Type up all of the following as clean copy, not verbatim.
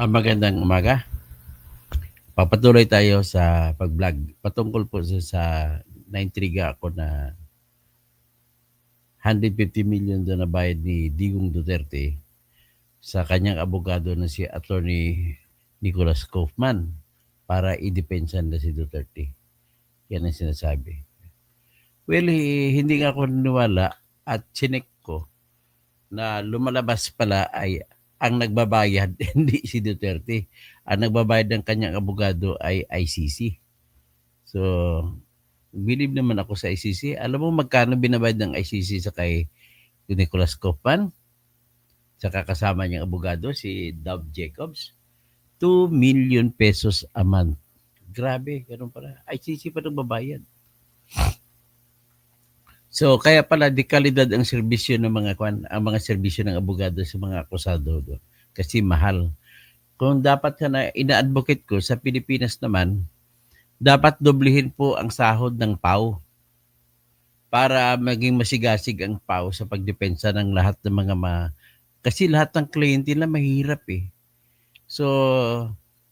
Magandang umaga. Papatuloy tayo sa pag-vlog. Patungkol po sa naintriga ako na 150 million doon na bayad ni Digong Duterte sa kanyang abogado na si Attorney Nicholas Kaufman para idepensa na si Duterte. Yan ang sinasabi. Well, hindi nga ako naniwala at chinek ko na lumalabas pala ay ang nagbabayad hindi si Duterte. Ang nagbabayad ng kanyang abogado ay ICC. So, believe naman ako sa ICC. Alam mo magkano binabayad ng ICC sa kay Nicholas Kaufman? Sa kasama niyang abogado, si Dove Jacobs. 2 million pesos a month. Grabe, ganun pala. ICC pa nagbabayad. So, kaya pala di kalidad ang serbisyo ng ang mga serbisyo ng abogado sa mga akusado do. Kasi mahal. Kung dapat na ina-advocate ko sa Pilipinas naman, dapat doblehin po ang sahod ng PAW para maging masigasig ang PAW sa pagdepensa ng lahat ng mga kasi lahat ng kliyente nila mahirap eh. So,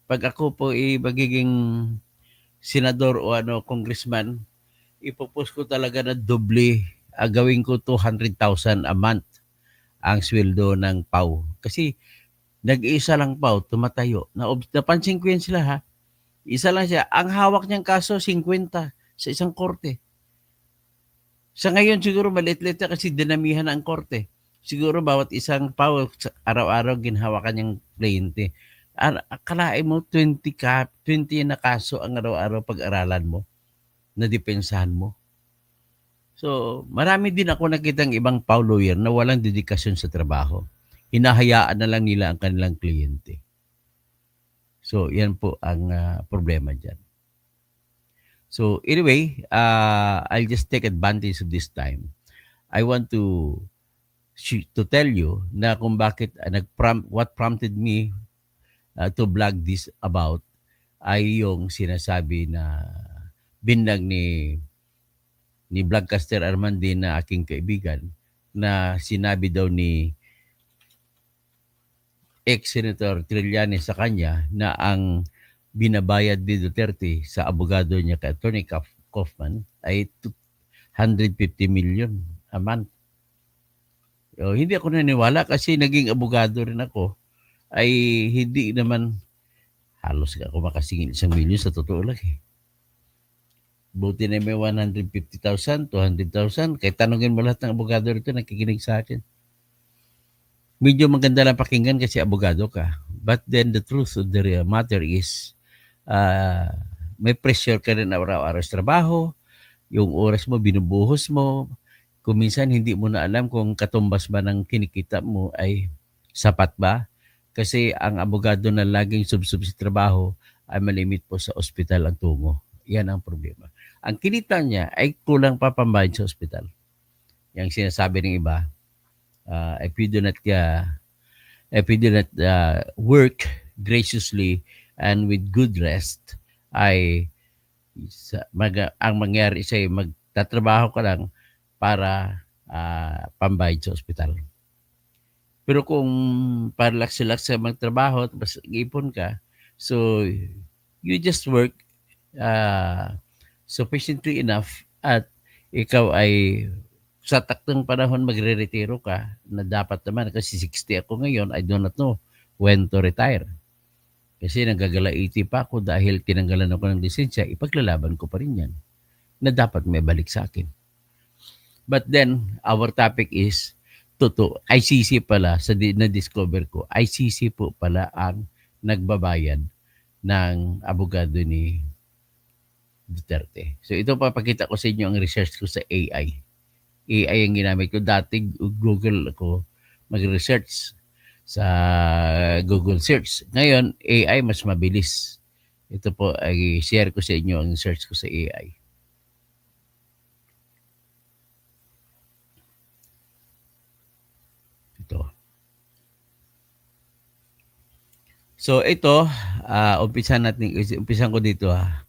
pag ako po magiging senador o congressman, ipopose ko talaga na doble, gawin ko 200,000 a month ang sweldo ng PAW. Kasi nag-iisa lang PAW, tumatayo. Napansin ko yan sila ha. Isa lang siya. Ang hawak niyang kaso, 50 sa isang korte. Sa ngayon siguro maliit-liit na kasi dinamihan ang korte. Siguro bawat isang PAW araw-araw ginhawakan niyang kliyente. Akalain mo 20 na kaso ang araw-araw pag-aralan mo, na depensahan mo. So, marami din ako nakitang ibang PAW lawyer na walang dedikasyon sa trabaho. Hinahayaan na lang nila ang kanilang kliyente. So, yan po ang problema dyan. So, anyway, I'll just take advantage of this time. I want to tell you na kung bakit what prompted me to vlog this about ay yung sinasabi na binag ni Vlogcaster Armandin na aking kaibigan na sinabi daw ni ex-Senator Trillanes sa kanya na ang binabayad ni Duterte sa abogado niya kay Attorney Kaufman ay 150 million a month. Hindi ako naniwala kasi naging abogado rin ako ay hindi naman halos ako makasingil 1,000,000 sa totoo lang eh. Buti na may 150,000, 200,000. Kahit tanungin mo lahat ng abogado rito nakikinig sa akin. Medyo maganda lang pakinggan kasi abogado ka. But then the truth of the matter is may pressure ka rin araw-araw sa trabaho. Yung oras mo, binubuhos mo. Kung minsan hindi mo na alam kung katumbas ba ng kinikita mo ay sapat ba. Kasi ang abogado na laging sub-sub sa trabaho ay malimit po sa ospital ang tungo. Yan ang problema. Ang kinita niya ay kulang pa pambayad sa ospital. Yang sinasabi ng iba, if you do not work graciously and with good rest, ay ang mangyari sa'yo, magtatrabaho ka lang para pambayad sa ospital. Pero kung paralax-lax sa magtrabaho, tapos ipon ka, so you just work sufficiently enough at ikaw ay sa taktong panahon magre-retiro ka na dapat naman kasi 60 ako ngayon, I do not know when to retire. Kasi nagagala 80 pa ako dahil tinanggalan ako ng lisensya, ipaglalaban ko pa rin yan na dapat may balik sa akin. But then, our topic is ICC pala, na-discover ko, ICC po pala ang nagbabayad ng abogado ni Duterte. So ito papakita ko sa inyo ang research ko sa AI. AI ang ginamit ko. Dati Google ako mag-research sa Google search. Ngayon, AI mas mabilis. Ito po ay share ko sa inyo ang search ko sa AI. Ito. So ito, umpisan ko dito ha.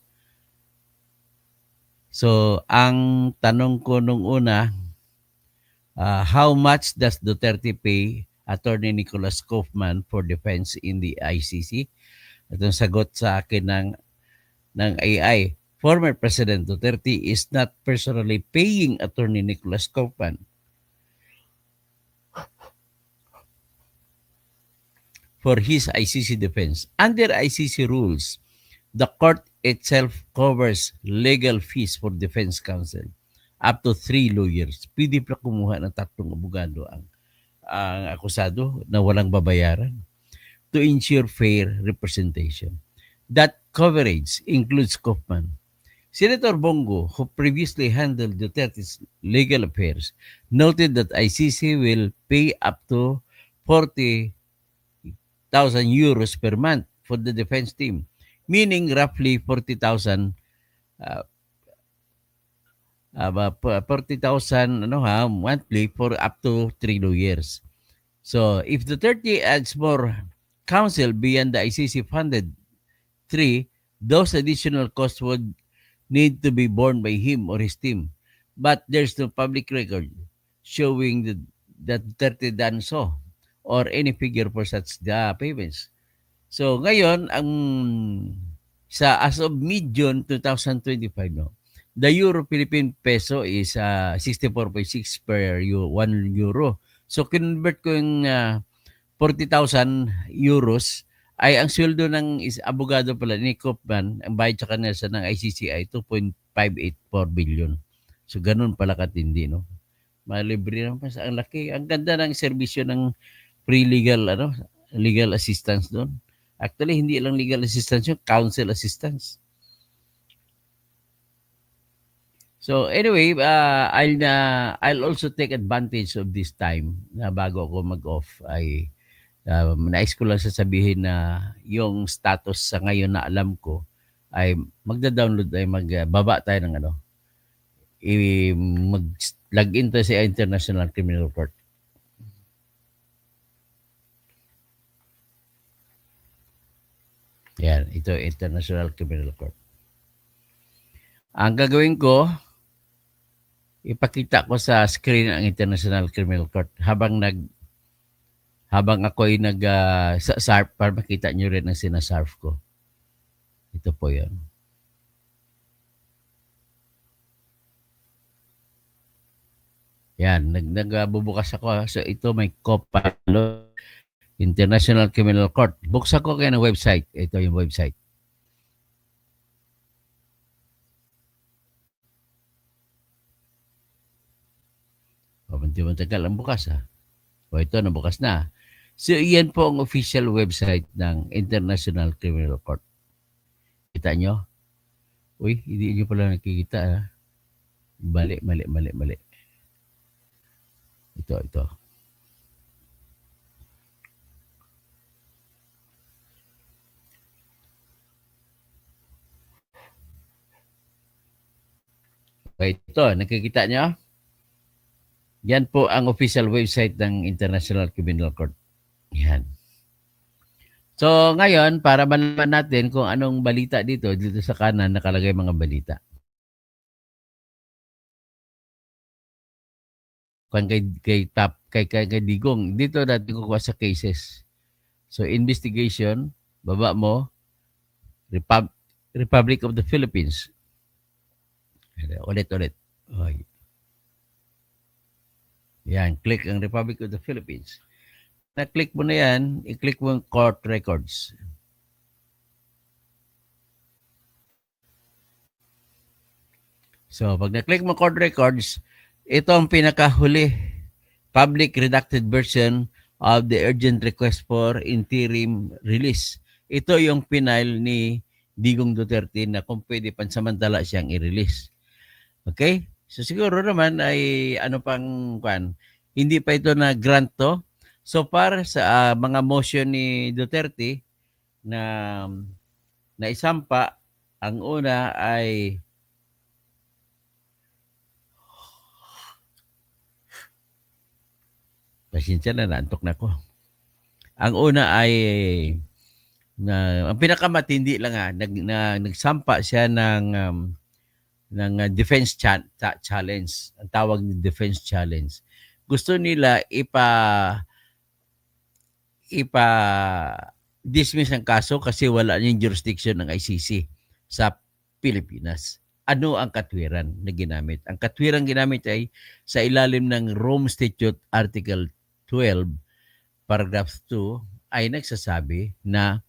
So ang tanong ko nung una, how much does Duterte pay Attorney Nicholas Kaufman for Defense in the ICC. Itong sagot sa akin ng AI. Former President Duterte is not personally paying Attorney Nicholas Kaufman for his ICC defense. Under ICC rules, the court itself covers legal fees for defense counsel. Up to 3 lawyers. Pwede pa kumuha ng 3 abogado ang akusado na walang babayaran to ensure fair representation. That coverage includes Kaufman. Senator Bongo, who previously handled Duterte's legal affairs, noted that ICC will pay up to 40,000 euros per month for the defense team, meaning roughly 40,000 monthly for up to 3 lawyers. So, if Duterte adds more counsel beyond the ICC-funded 3, those additional costs would need to be borne by him or his team. But there's no public record showing that Duterte done so or any figure for such payments. So, ngayon, as of mid-June 2025, no, the Euro-Philippine peso is 64.6 per 1 euro. So, convert ko yung 40,000 euros ay ang sweldo ng abogado pala ni Kaufman, ang bayad sa kanila ng ICC ay 2.584 billion. So, ganun pala katindi, no? Malibre naman sa ang laki. Ang ganda ng serbisyo ng free legal assistance doon. Actually, hindi lang legal assistance yung counsel assistance. So anyway, I'll also take advantage of this time na bago ako mag-off ay nais ko lang sasabihin na yung status sa ngayon na alam ko ay magda-download ay magbaba tayo ng mag-login tayo sa International Criminal Court. Yan, ito International Criminal Court. Ang gagawin ko, ipakita ko sa screen ang International Criminal Court habang ako ay SARF para makita nyo rin ang sinasarf ko. Ito po yan. Yan, nagbubukas ako. So ito may COPALO, International Criminal Court. Buksan ko kayo ng website. Ito yung website. Matagal ang bukas ha. O ito, nabukas na. So, iyan po ang official website ng International Criminal Court. Kita nyo? Uy, hindi nyo pala nakikita ha. Mali. Ito. Okay, ito, nakikita nyo? Yan po ang official website ng International Criminal Court. Yan. So ngayon, para malaman natin kung anong balita dito sa kanan nakalagay mga balita. Kung kay Digong, dito natin kukuha sa cases. So investigation, baba mo, Republic of the Philippines. Ulit. Okay. Yan, click ang Republic of the Philippines. Na-click mo na yan, i-click mo ang court records. So, pag na-click mo court records, ito ang pinakahuli, public redacted version of the urgent request for interim release. Ito yung final ni Digong Duterte na kung pwede pansamantala siyang i-release. Okay? So siguro naman ay hindi pa ito na grant to. So para sa mga motion ni Duterte na isampa, ang una ay pasensya na, naantok na ko. Ang una ay ang pinakamatindi lang nagsampa siya ng defense challenge. Ang tawag ni defense challenge. Gusto nila ipa-dismiss ang kaso kasi wala yung jurisdiction ng ICC sa Pilipinas. Ano ang katwiran na ginamit? Ang katwiran ginamit ay sa ilalim ng Rome Statute Article 12, Paragraph 2, ay nagsasabi na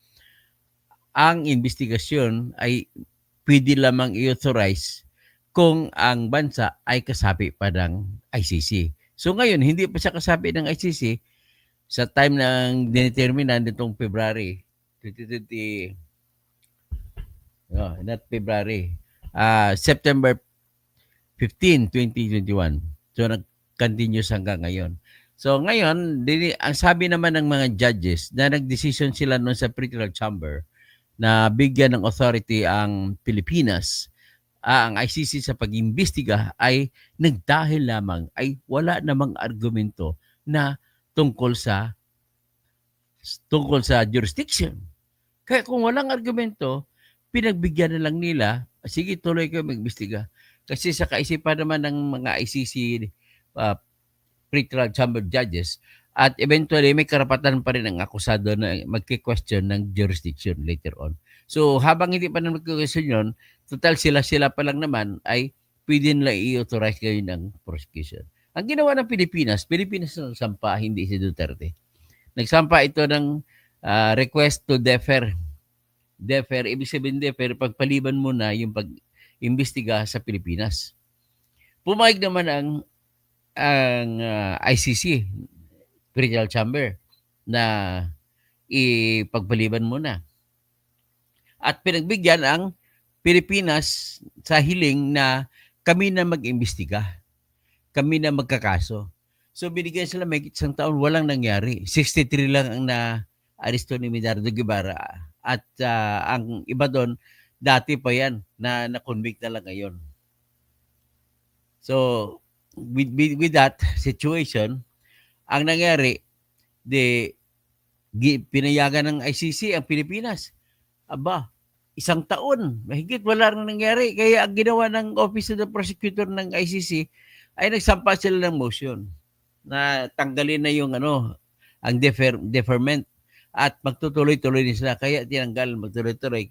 ang investigasyon ay pwede lamang i-authorize kung ang bansa ay kasapi pa ng ICC. So ngayon, hindi pa siya kasapi ng ICC sa time ng dineterminan nitong February 2020, no, not February, September 15, 2021. So nag-continuous hanggang ngayon. So ngayon, ang sabi naman ng mga judges na nag-decision sila noon sa pretrial chamber na bigyan ng authority ang Pilipinas, ang ICC sa pag-imbestiga ay nagdahil lamang ay wala namang argumento na tungkol sa jurisdiction. Kaya kung walang argumento, pinagbigyan na lang nila, sige tuloy kayo mag-imbestiga. Kasi sa kaisipan naman ng mga ICC pretrial chamber judges, at eventually may karapatan pa rin ang akusado na magki-question ng jurisdiction later on. So habang hindi pa na magki-question yun, total sila pa lang naman ay pwede nila i-authorize kayo ng prosecution. Ang ginawa ng Pilipinas na nagsampa, hindi si Duterte. Nagsampa ito ng request to defer. Defer, ibig sabihin defer, pagpaliban muna yung pag-imbestiga sa Pilipinas. Pumayag naman ang ICC, pretrial chamber, na ipagpaliban muna. At pinagbigyan ang Pilipinas sa hiling na kami na mag-imbestiga. Kami na magkakaso. So binigyan sila may isang taon, walang nangyari. 63 lang ang na-aresto ni Medardo Guevara. At ang iba doon, dati pa yan na na-convict na lang ngayon. So with that situation, ang nangyari, pinayagan ng ICC ang Pilipinas. Aba, isang taon, mahigit wala nang nangyari. Kaya ang ginawa ng Office of the Prosecutor ng ICC ay nagsampa sila ng motion na tanggalin na yung ang deferment at magtutuloy-tuloy din sila. Kaya tinanggal, magtuloy-tuloy.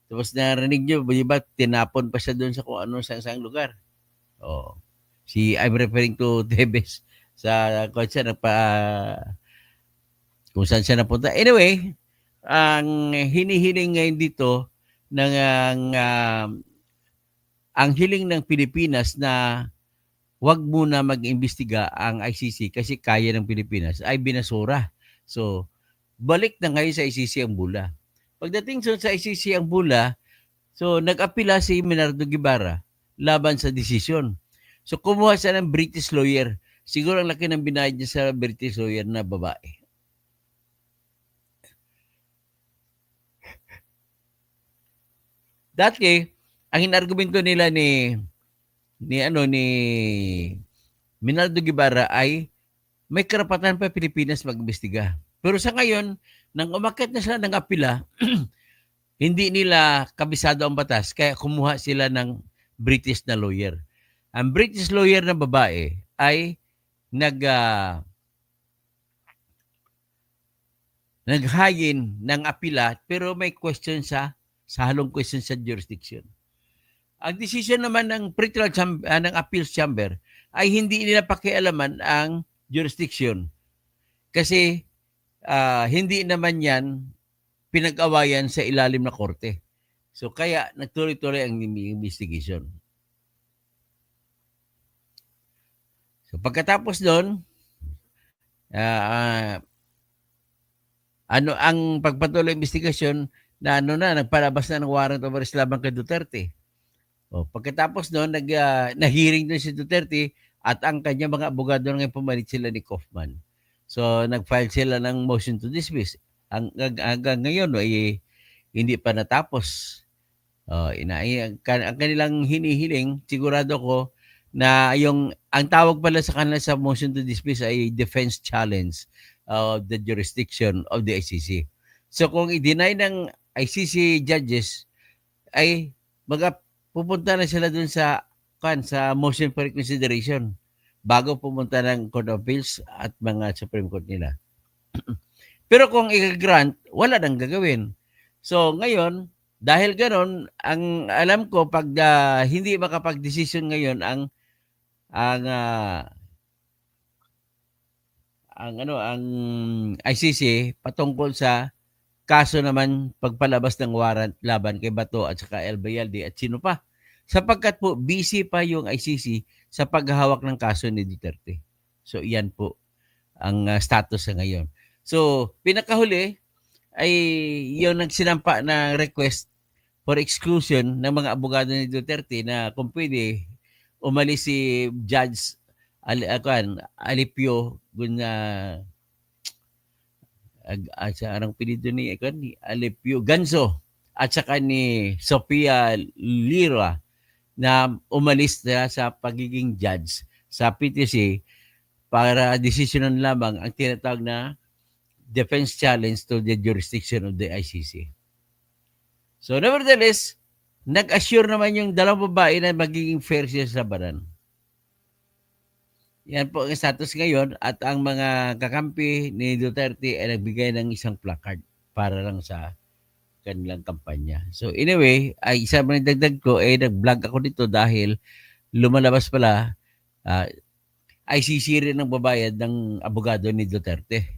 Tapos narinig nyo, ba tinapon pa siya doon sa kung ano sa isang lugar. Oh. I'm referring to Tebes sa kung saan siya napunta. Anyway, ang hinihiling ngayon dito ang hiling ng Pilipinas na wag muna mag-imbestiga ang ICC kasi kaya ng Pilipinas ay binasura. So, balik na ngayon sa ICC ang bula. Pagdating sa ICC ang bula, so nag-apila si Medardo Guevara laban sa desisyon. So, kumuha siya ng British lawyer. Siguro ang laki ng binayad niya sa British lawyer na babae. Dati, ang inargumento nila ni Medardo Guevara ay may karapatan pa Pilipinas mag-imbestiga. Pero sa ngayon, nang umakyat na sila ng apila, hindi nila kabisado ang batas, kaya kumuha sila ng British na lawyer. Ang British lawyer na babae ay naghayin ng apila pero may question sa halong question sa jurisdiction. Ang decision naman ng pretrial ng appeals chamber ay hindi nila pakialaman ang jurisdiction kasi hindi naman yan pinag-awayan sa ilalim na korte. So kaya nagtuloy-tuloy ang investigation. So pagkatapos doon, ang pagpatuloy investigasyon na nagpalabas na ng warrant of arrest laban kay Duterte. Pagkatapos doon, na-hearing doon si Duterte at ang kanya mga abogado ngayon pumalit sila ni Kaufman. So nag-file sila ng motion to dismiss. Hanggang ngayon hindi pa natapos. Ang kanilang hinihiling, sigurado ko na ang tawag pala sa kanila sa motion to dismiss ay defense challenge of the jurisdiction of the ICC. So kung i-deny ng ICC judges ay pupunta na sila dun sa motion for reconsideration bago pumunta ng Court of Appeals at mga Supreme Court nila. Pero kung i-grant, wala nang gagawin. So ngayon, dahil gano'n, ang alam ko 'pag, hindi makapagdesisyon ngayon ang, ang ICC patungkol sa kaso naman pagpalabas ng warrant laban kay Bato at saka El Bayalde at sino pa. Sapagkat po busy pa yung ICC sa paghahawak ng kaso ni Duterte. So iyan po ang, status sa ngayon. So pinakahuli ay yung nagsinampa na request for exclusion ng mga abogado ni Duterte na kung pwede umalis si Judge Alipio sa anong pinido ni Alipio Ganso at saka ni Sofia Lira na umalis na sa pagiging judge sa PTC para desisyonan lamang ang tinatawag na defense challenge to the jurisdiction of the ICC. So nevertheless, nag-assure naman yung dalawang babae na magiging fair siya sa labanan. Yan po ang status ngayon at ang mga kakampi ni Duterte ay nagbigay ng isang placard para lang sa kanilang kampanya. So anyway, ay isa man dagdag ko, nag-vlog ako dito dahil lumalabas pala, ICC rin ang babayad ng abogado ni Duterte.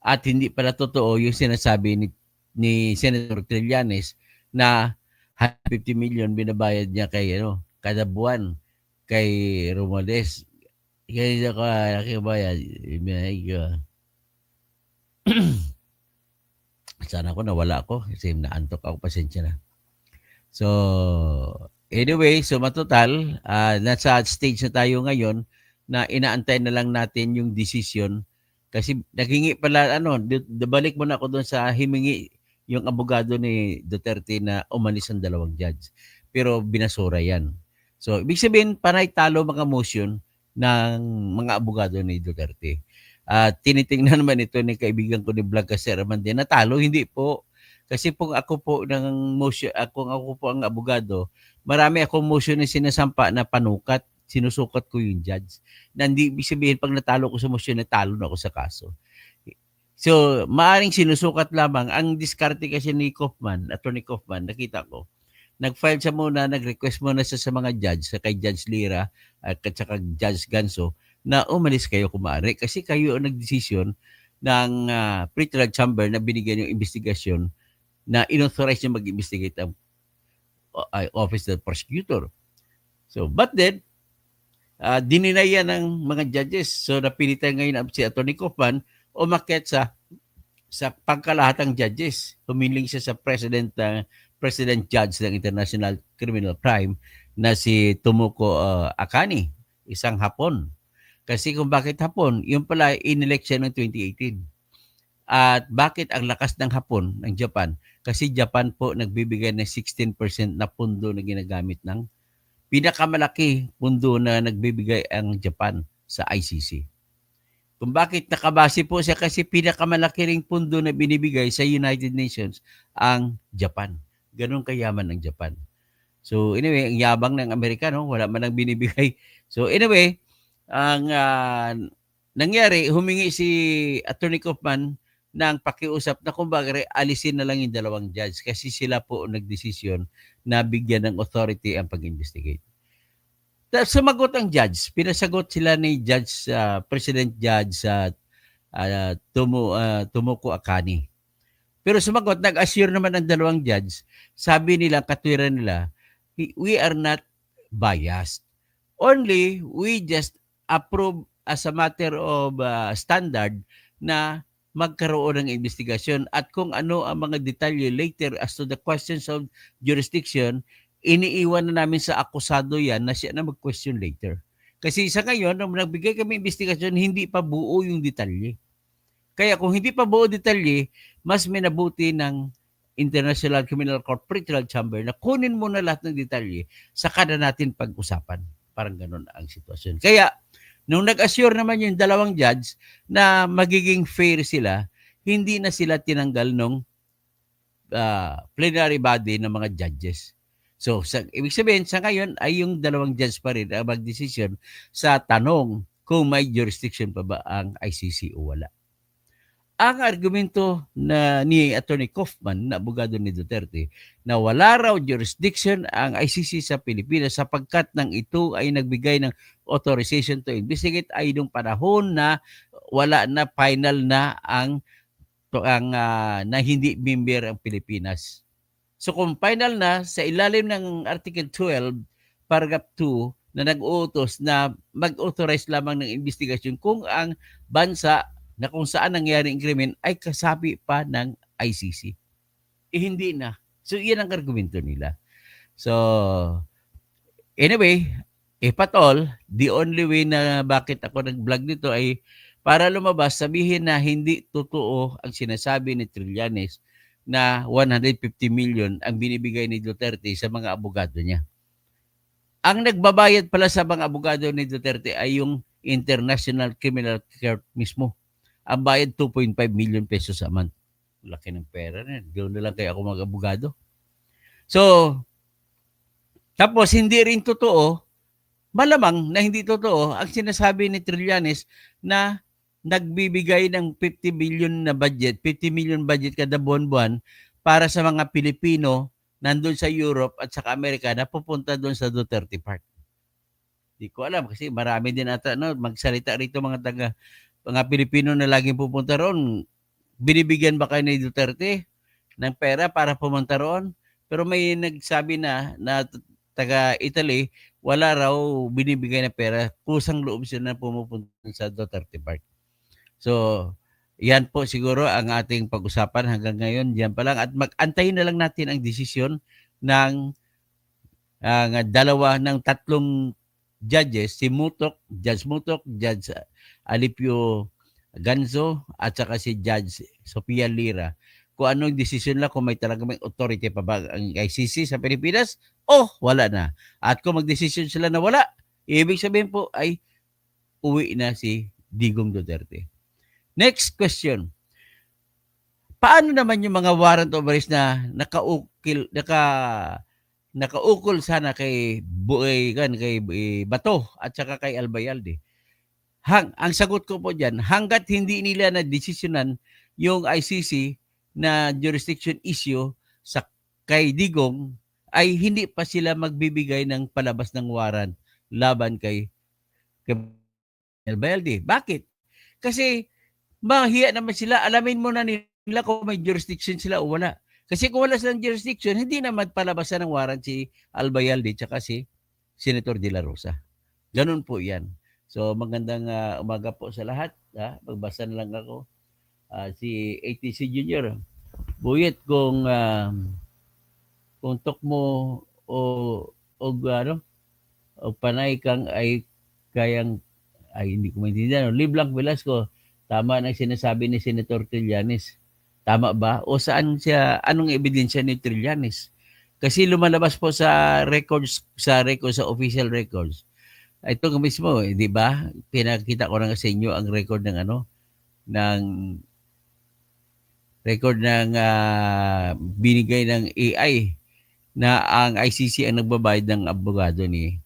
At hindi pala totoo yung sinasabi ni Senator Trillanes na 50 million binabayad niya kay kada buwan kay Romualdez. Kaya ako nakibayad. Sana ko nawala ako kasi naantok ako, pasensya na. So, anyway, so matotal, nasa stage na tayo ngayon na inaantay na lang natin yung decision kasi naghingi pala, balik mo na ako doon sa himingi yung abogado ni Duterte na umalis ang dalawang judge. Pero binasura yan. So, ibig sabihin, panay talo mga motion ng mga abogado ni Duterte. Tinitingnan naman ito ni kaibigan ko ni Blanca Sermande na talo, hindi po. Kasi kung ako po ang abogado, marami akong motion na sinasampa na panukat, sinusukat ko yung judge. Na hindi ibig sabihin pag natalo ko sa motion, natalo na ako sa kaso. So, maaring sinusukat lamang. Ang diskarte kasi ni Attorney Kaufman, nakita ko, nag-file siya muna, nag-request muna siya sa mga judge, kay Judge Lira at saka Judge Ganso, na umalis kayo kung maaari kasi kayo ang nagdesisyon ng pre-trial chamber na binigyan yung investigasyon na inauthorize niya mag-investigate ang Office of the Prosecutor. So, but then, dininaya ng mga judges. So, napilitan ngayon si Atty. Kaufman umakyat sa pangkalahatang judges. Humiling siya sa President Judge ng International Criminal Crime na si Tomoko Akane, isang Hapon. Kasi kung bakit Hapon, yung pala in-elect siya noong 2018. At bakit ang lakas ng Hapon, ng Japan? Kasi Japan po nagbibigay ng 16% na pundo na ginagamit ng pinakamalaki pundo na nagbibigay ang Japan sa ICC. Kung bakit nakabase po siya kasi pinakamalaki ring pundo na binibigay sa United Nations ang Japan. Ganun kayaman ang Japan. So anyway, ang yabang ng Amerikano, wala man ang binibigay. So anyway, ang nangyari, humingi si Atty. Kaufman ng pakiusap na kumbaga alisin na lang yung dalawang judge kasi sila po nagdesisyon na bigyan ng authority ang pag-investigate. Sumagot ang judge. Pinasagot sila ni President Judge Tomoko Akane. Pero sumagot, nag-assure naman ang dalawang judge. Sabi nila, katwiran nila, we are not biased. Only, we just approve as a matter of standard na magkaroon ng investigasyon at kung ano ang mga detalye later as to the questions of jurisdiction, iniiwan na namin sa akusado yan na siya na mag-question later. Kasi sa ngayon, nung nagbigay kami investigasyon, hindi pa buo yung detalye. Kaya kung hindi pa buo detalye, mas minabuti ng International Criminal Court pre-trial chamber na kunin mo na lahat ng detalye saka na natin pag-usapan. Parang ganun ang sitwasyon. Kaya, nung nag-assure naman yung dalawang judge na magiging fair sila, hindi na sila tinanggal nung plenary body ng mga judges. So, ibig sabihin, sa ngayon ay yung dalawang judge pa rin ang magdesisyon sa tanong kung may jurisdiction pa ba ang ICC o wala. ang argumento na ni Attorney Kaufman na abogado ni Duterte na wala raw jurisdiction ang ICC sa Pilipinas sapagkat nang ito ay nagbigay ng authorization to investigate ay nung panahon na wala na final na na hindi member ang Pilipinas. So kung final na sa ilalim ng Article 12, paragraph 2 na nag-uutos na mag-authorize lamang ng investigasyon kung ang bansa na kung saan nangyari ang krimen ay kasapi pa ng ICC. Hindi na. So iyan ang argumento nila. So anyway, if at all, the only way na bakit ako nag-vlog nito ay para lumabas, sabihin na hindi totoo ang sinasabi ni Trillanes na 150 million ang binibigay ni Duterte sa mga abogado niya. Ang nagbabayad pala sa mga abogado ni Duterte ay yung International Criminal Court mismo. Ang bayad 2.5 million pesos a month. Laki ng pera na. Doon na lang kaya ako mag-abogado. So, tapos hindi rin totoo, malamang na hindi totoo ang sinasabi ni Trillanes na nagbibigay ng 50 million na budget, 50 million budget kada buwan-buwan para sa mga Pilipino nandun sa Europe at sa Amerika na pupunta doon sa Duterte Park. Di ko alam kasi marami din ata magsalita rito mga Pilipino na laging pupunta roon. Binibigyan ba kayo ni Duterte ng pera para pumunta roon? Pero may nagsabi na taga Italy, wala raw binibigay na pera. Kusang loob sila na pumupunta sa Duterte Park. So, yan po siguro ang ating pag-usapan hanggang ngayon. Yan pa lang. At mag-antayin na lang natin ang desisyon ng tatlong judges, si Judge Mutok, Judge Alipio Ganzo, at saka si Judge Sofia Lira. Kung anong desisyon lang, kung may talagang may authority pa ba ang ICC sa Pilipinas o wala na. At kung magdesisyon sila na wala, ibig sabihin po ay uwi na si Digong Duterte. Next question. Paano naman yung mga warrant of arrest na nakaukol sana kay Bato at saka kay Albayalde? Ang sagot ko po diyan, hangga't hindi nila na desisyonan yung ICC na jurisdiction issue sa kay Digong ay hindi pa sila magbibigay ng palabas ng warrant laban kay Albayalde. Bakit? Kasi mahiya naman sila, alamin mo na nila kung may jurisdiction sila o wala. Kasi kung wala silang jurisdiction, hindi na magpalabasan ng warrant si Albayalde tsaka si Senator De La Rosa. Ganun po yan. So magandang umaga po sa lahat. Magbasa na lang ako. Si ATC Junior, Buyet kung tok mo o panay kang ay kayang hindi ko maintindihan. Liblang Velasco, tama na sinasabi ni Senator Trillanes. Tama ba? O anong ebidensya ni Trillanes? Kasi lumalabas po sa official records. Ito mismo, di ba? Pinakita ko na sa inyo ang record ng binigay ng AI na ang ICC ang nagbabayad ng abogado ni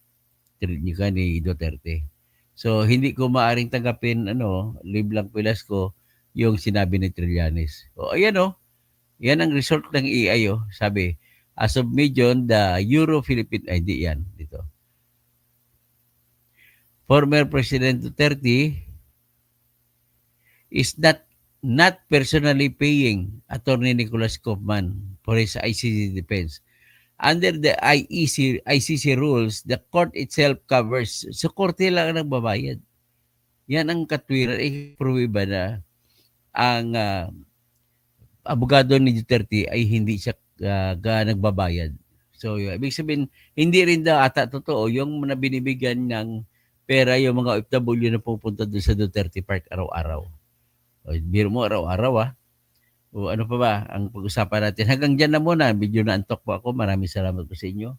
Duterte. So hindi ko maaring tanggapin Liblang Velasco yung sinabi ni Trillanes. O ayan yan ang result ng AI sabi, as of May-June, the Euro-Philippine, hindi yan dito. Former President Duterte is not personally paying Attorney Nicholas Kaufman for his ICC defense. Under the ICC rules, the court itself covers. So, korte lang ang nagbabayad. Yan ang katwiran. Pruwiba na ang abogado ni Duterte ay hindi siya nagbabayad. So, ibig sabihin, hindi rin daw ata totoo yung binibigyan ng pera yung mga OFW na pupunta doon sa Duterte Park araw-araw. O, biro mo araw-araw O ano pa ba ang pag-usapan natin? Hanggang dyan na muna. Medyo naantok po ako. Maraming salamat po sa inyo.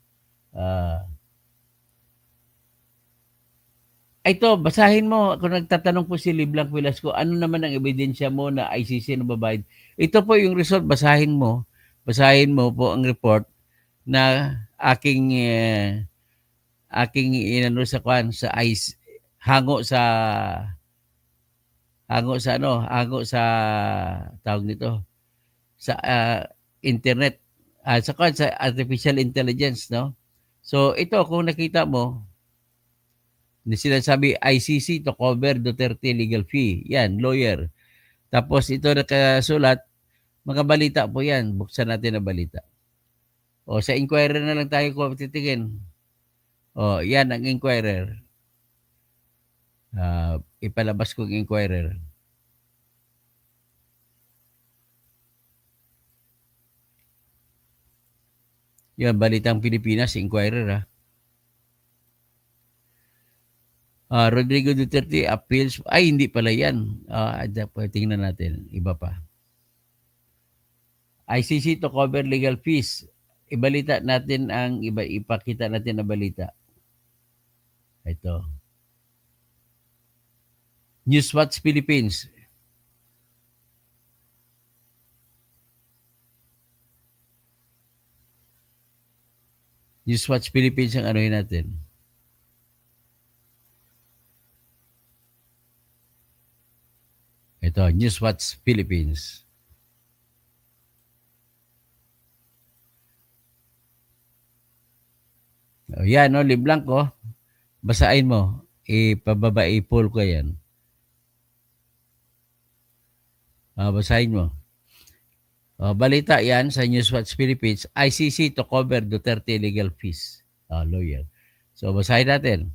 Ito, basahin mo. Kung nagtatanong po si Liblang Velasco, ano naman ang ebidensya mo na ICC na babayad? Ito po yung result. Basahin mo. Basahin mo po ang report na aking inano sa ICE hango sa hango sa tawag nito, sa internet, sa artificial intelligence, no? So ito, kung nakita mo, sinasabi ICC to cover Duterte legal fee. Yan, lawyer. Tapos ito nakasulat, mga balita po yan. Buksan natin ang balita. O sa Inquirer na lang tayo kung titingin. O yan ang Inquirer. Ipalabas ko ang Inquirer. Yan, Balitang Pilipinas, Inquirer ha. Rodrigo Duterte appeals. Ay, hindi pala yan. Tingnan natin. Iba pa. ICC to cover legal fees. Ibalita natin ipakita natin ang balita. Ito. Newswatch Philippines. Newswatch Philippines ang anuhin natin. Ito, Newswatch Philippines. O yan, no, Liblanco. Basahin mo. I-pull ko yan. Basahin mo. Balita yan sa Newswatch Philippines. ICC to cover Duterte legal fees. Lawyer. So, basahin natin.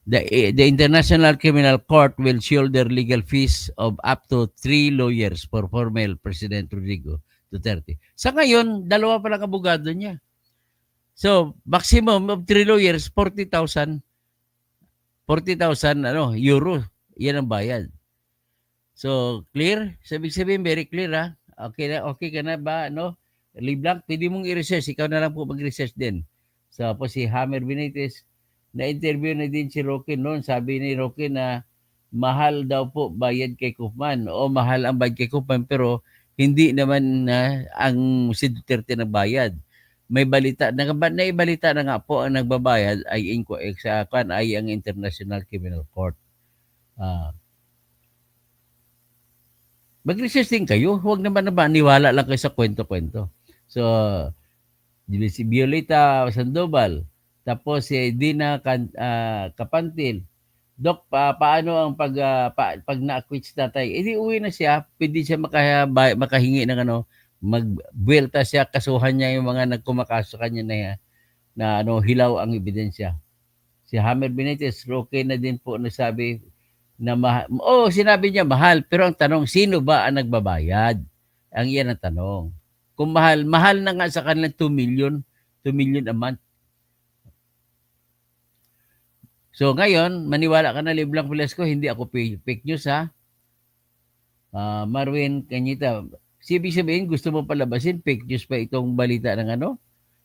The International Criminal Court will shoulder legal fees of up to 3 lawyers for former President Rodrigo Duterte. Sa ngayon, 2 pa lang abogado niya. So, maximum of 3 lawyers, 40,000 euro. Yan ang bayad. So, clear? Sabihin, very clear ha. Okay ka na ba, no? Liblanc, pwede mong i-research. Ikaw na lang po mag-research din. So, po si Hammer Benitez, na-interview na din si Roque noon. Sabi ni Roque na mahal daw po bayad kay Koopman. O mahal ang bayad kay Koopman, pero hindi naman ang si Duterte nagbayad. May balita, naibalita na nga po ang nagbabayad ay ang International Criminal Court. Mag-research din kayo. Huwag naman na maniwala lang kayo sa kwento-kwento. So, si Violeta Sandoval, tapos si Dina Kapantil. Dok, paano ang pag na-acquit si tatay? Di uwi na siya, pwede siya makahingi ng magbuelta siya, kasuhan niya yung mga nagkumakaso kanya na hilaw ang ebidensya. Si Hammer Benitez, Roque na din po nasabi na sinabi niya mahal, pero ang tanong, sino ba ang nagbabayad? Ang iyan ang tanong. Kung mahal na nga sa kanilang 2 million a month. So ngayon, maniwala ka na, Liblanc Velasco, hindi ako fake news ha. Marwin Kanyita, ibig sabihin, gusto mo palabasin, fake news pa itong balita ng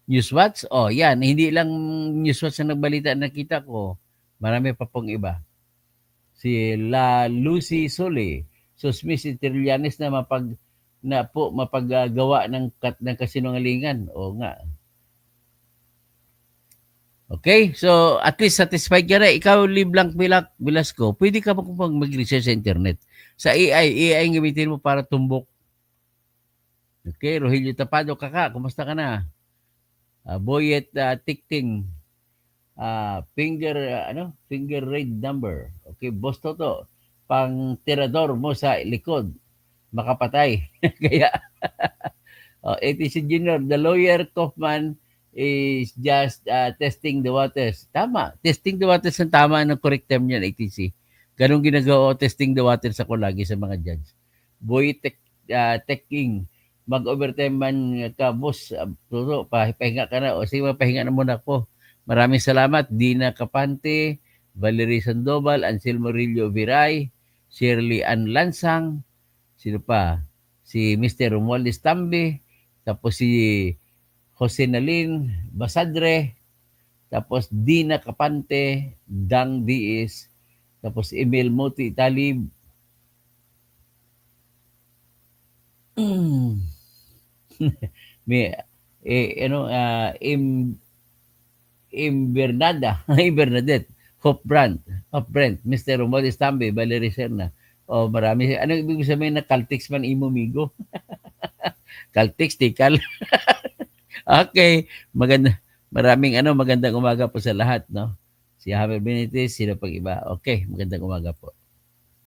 Newswatch? Yan, hindi lang Newswatch ang nagbalita na nakita ko. Marami pa pong iba. Si La Lucy Sole, Susmis Trillanes na mapaggawa ng kasinungalingan. O nga. Okay? So, at least satisfied ka na. Ikaw, Liblanc Velasco, pwede ka mag-research sa internet. Sa AI ang gamitin mo para tumbok. Okay? Rogelio Tapado, kumusta ka na? Boyet Tikting, finger raid number. Okay, Boss Toto, pang tirador mo sa likod, makapatay. Kaya, ATC Junior, the lawyer Kaufman is just testing the waters. Tama, testing the waters ang tama ng correct term niyan, ATC. Ganun ginagawa, testing the waters ako lagi sa mga judge. Boy Teking, mag-overtime man ka, boss, Toto, pahinga ka na. O sige, pahinga na muna po. Maraming salamat. Dina Kapante, Valerie Sandoval, Anselmo Rillo Viray, Shirley Ann Lansang, sino pa? Si Mr. Romualdez Tambi, tapos si Jose Nalin Basadre, tapos Dina Kapante, Dang Diaz, tapos Emil Moti Talib, may Bernadette, Hope Brent, Mr. Romualdez Tambi, Valerie Serna, Oh, marami. Ano ibig sabihin na Caltex man imo migo? Caltex, tikal. Okay, maraming magandang umaga po sa lahat, no? Si Happy Benitez, sino pag iba? Okay, magandang umaga po.